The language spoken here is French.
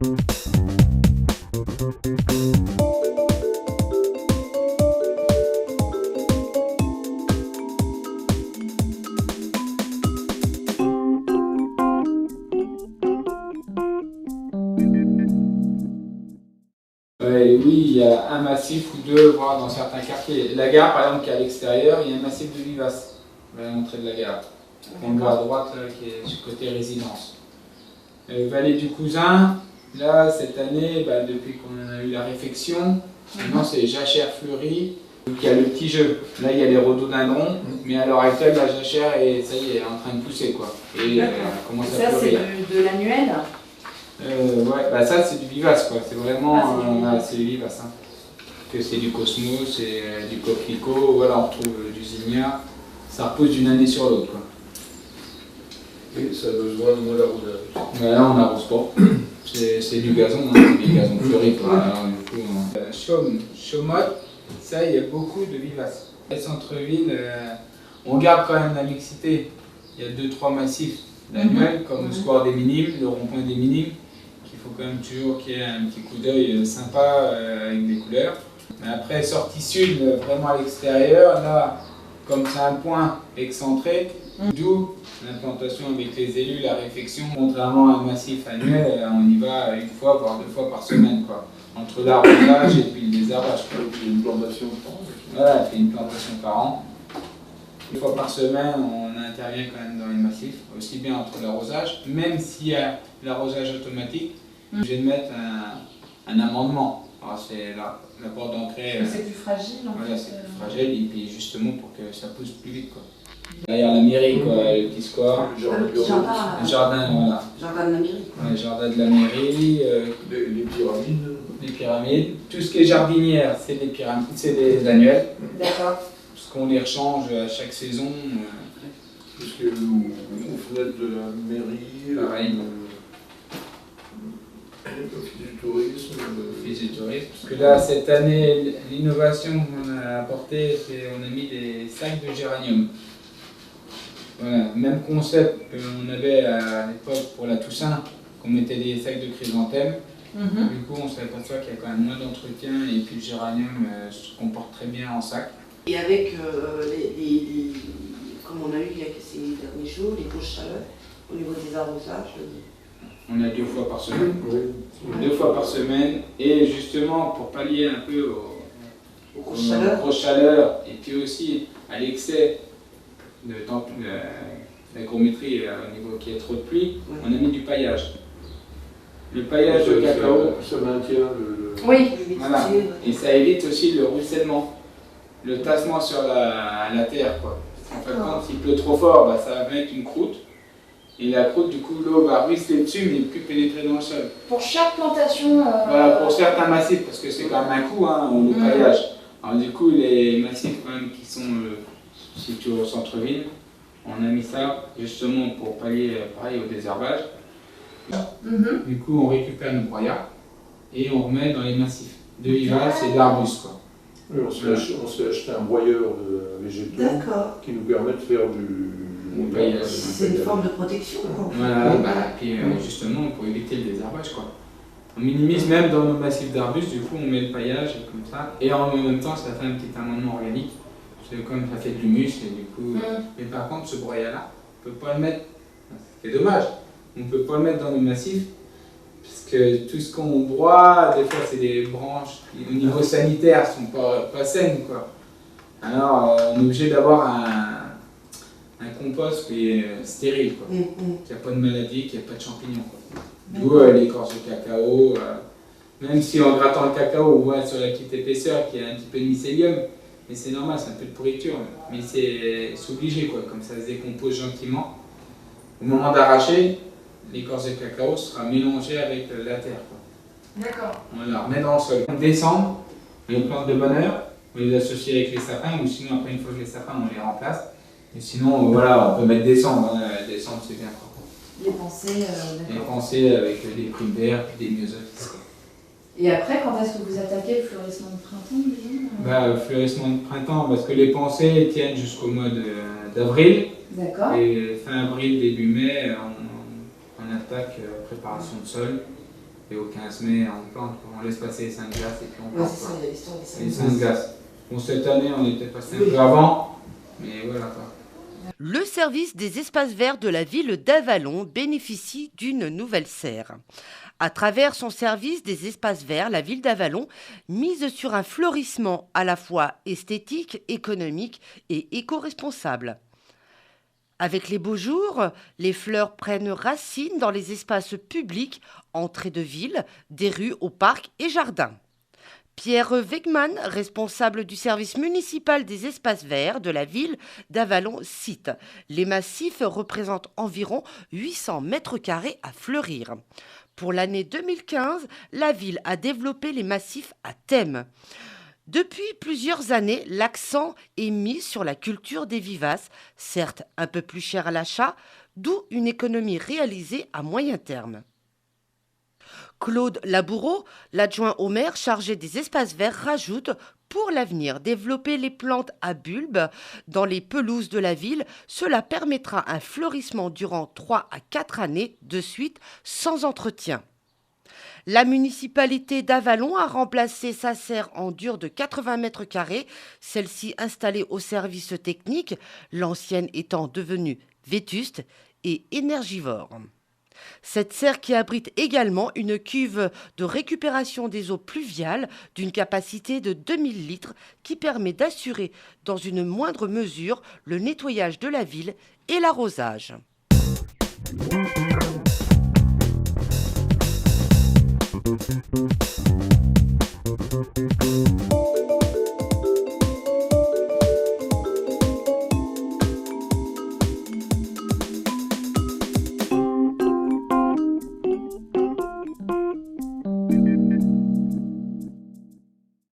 Oui, il y a un massif ou deux, voire dans certains quartiers. La gare, par exemple, qui est à l'extérieur, il y a un massif de vivaces à l'entrée de la gare. On voit à droite, là, qui est sur le côté résidence. Vallée du Cousin, là, cette année, depuis qu'on a eu la réfection, maintenant c'est jachère fleurie. Il y a le petit jeu. Là, il y a les rhododendrons, mais à l'heure actuelle, la jachère est, ça y est, en train de pousser, quoi. Et commence à fleurir. Ça, c'est de l'annuel? Ouais, ça c'est du vivace, quoi. C'est vraiment c'est du vivace. Hein. Que c'est du cosmos, c'est du coquelicot, voilà, on retrouve du zinnia. Ça repousse d'une année sur l'autre, quoi. Et ça a besoin de moins d'arrosage. Là, on n'arrose pas. C'est du gazon, hein, du gazon fleuri, quoi. Alors, du coup, Chaumotte, ça, il y a beaucoup de vivaces. Les centre-ville, on garde quand même la mixité. Il y a 2-3 massifs d'annuels, comme le square des Minimes, le rond-point des Minimes. Il faut quand même toujours qu'il y ait un petit coup d'œil sympa avec des couleurs. Mais après, sortie sud, vraiment à l'extérieur, là, comme c'est un point excentré, d'où l'implantation avec les élus, la réflexion. Contrairement à un massif annuel, on y va une fois, voire 2 fois par semaine, quoi. Entre l'arrosage et puis le désherbage. Donc il y a une plantation par an. Voilà, il fait une plantation par an. 2 fois par semaine, on intervient quand même dans les massifs, aussi bien entre l'arrosage, même s'il y a l'arrosage automatique, je vais mettre un amendement. C'est l'apport d'engrais. C'est plus fragile en voilà, fait. c'est plus fragile et puis justement pour que ça pousse plus vite, quoi. Derrière la mairie, quoi, le petit square. Le jardin, Le jardin, voilà. Jardin de la mairie. Ouais, le jardin de la mairie. les pyramides. Les pyramides. Tout ce qui est jardinière, c'est des pyramides, c'est des annuels. D'accord. Parce qu'on les rechange à chaque saison. Parce que aux fenêtres de la mairie, Pareil. l'office du tourisme. L'office du tourisme. Parce que là, cette année, l'innovation qu'on a apportée, c'est on a mis des sacs de géranium. Voilà, même concept qu'on avait à l'époque pour la Toussaint, qu'on mettait des sacs de chrysanthème. Du coup, on s'aperçoit qu'il y a quand même moins d'entretien et puis le géranium se comporte très bien en sac. Et avec comme on a eu il y a ces derniers jours, les grosses chaleurs, au niveau des arrosages. On a 2 fois par semaine. Oui. 2 fois par semaine. Et justement, pour pallier un peu Aux grosses chaleurs et puis aussi à l'excès de hygrométrie au niveau qu'il y ait trop de pluie, on a mis du paillage. Le paillage de cacao. Ça maintient le... Oui. Voilà. Et ça évite aussi le ruissellement, le tassement sur la terre, quoi. En fait, quand il pleut trop fort, ça va mettre une croûte. Et la croûte, du coup, l'eau va ruisseler dessus, mais plus pénétrer dans le sol. Pour chaque plantation. Voilà, pour certains massifs, parce que c'est quand même un coût, hein, le paillage. Alors, du coup, les massifs quand même, qui sont situés au centre-ville, on a mis ça justement pour pallier pareil au désherbage. Du coup, on récupère nos broyats et on remet dans les massifs de vivaces et d'arbustes, quoi. Oui, on s'est acheté un broyeur de végétaux qui nous permet de faire du paillage. C'est une forme de protection. Voilà, puis justement pour éviter le désherbage, quoi. On minimise même dans nos massifs d'arbustes, du coup on met le paillage comme ça, et en même temps ça fait un petit amendement organique, parce que comme ça fait de l'humus, et du coup... Mais par contre ce broyat-là, on ne peut pas le mettre, c'est dommage, on ne peut pas le mettre dans nos massifs, parce que tout ce qu'on broie, des fois c'est des branches qui au niveau sanitaire sont pas saines, quoi. Alors on est obligé d'avoir un compost qui est stérile, quoi. Qui n'a pas de maladie, qui n'a pas de champignons, quoi. D'où l'écorce de cacao, même si en grattant le cacao on voit sur la petite épaisseur qu'il y a un petit peu de mycélium, mais c'est normal, c'est un peu de pourriture, mais c'est obligé, quoi, comme ça se décompose gentiment. Au moment d'arracher, l'écorce de cacao sera mélangée avec la terre, quoi. D'accord. On la remet dans le sol. En décembre, les plantes de bonheur, on les associe avec les sapins, ou sinon après une fois que les sapins on les remplace. Et sinon, voilà, on peut mettre décembre, hein. Décembre c'est bien, quoi. Les pensées. Les pensées avec des primes verts, des myosophis. Et après, quand est-ce que vous attaquez le fleurissement de printemps, disons Fleurissement de printemps, parce que les pensées tiennent jusqu'au mois d'avril. D'accord. Et fin avril, début mai, on attaque préparation de sol. Et au 15 mai, on plante, on laisse passer les 5 glaces et puis on plante. c'est ça, il y a l'histoire des Les 5 5 glaces. Bon, cette année, on était passé un peu avant, mais voilà quoi. Le service des espaces verts de la ville d'Avallon bénéficie d'une nouvelle serre. À travers son service des espaces verts, la ville d'Avallon mise sur un fleurissement à la fois esthétique, économique et éco-responsable. Avec les beaux jours, les fleurs prennent racine dans les espaces publics, entrées de ville, des rues aux parcs et jardins. Pierre Wegman, responsable du service municipal des espaces verts de la ville d'Avallon, cite « Les massifs représentent environ 800 mètres carrés à fleurir. Pour l'année 2015, la ville a développé les massifs à thème. Depuis plusieurs années, l'accent est mis sur la culture des vivaces, certes un peu plus chère à l'achat, d'où une économie réalisée à moyen terme. » Claude Laboureau, l'adjoint au maire chargé des espaces verts, rajoute « Pour l'avenir, développer les plantes à bulbes dans les pelouses de la ville, cela permettra un fleurissement durant 3 à 4 années de suite sans entretien. » La municipalité d'Avallon a remplacé sa serre en dur de 80 mètres carrés, celle-ci installée au service technique, l'ancienne étant devenue vétuste et énergivore. Cette serre qui abrite également une cuve de récupération des eaux pluviales d'une capacité de 2000 litres qui permet d'assurer dans une moindre mesure le nettoyage de la ville et l'arrosage.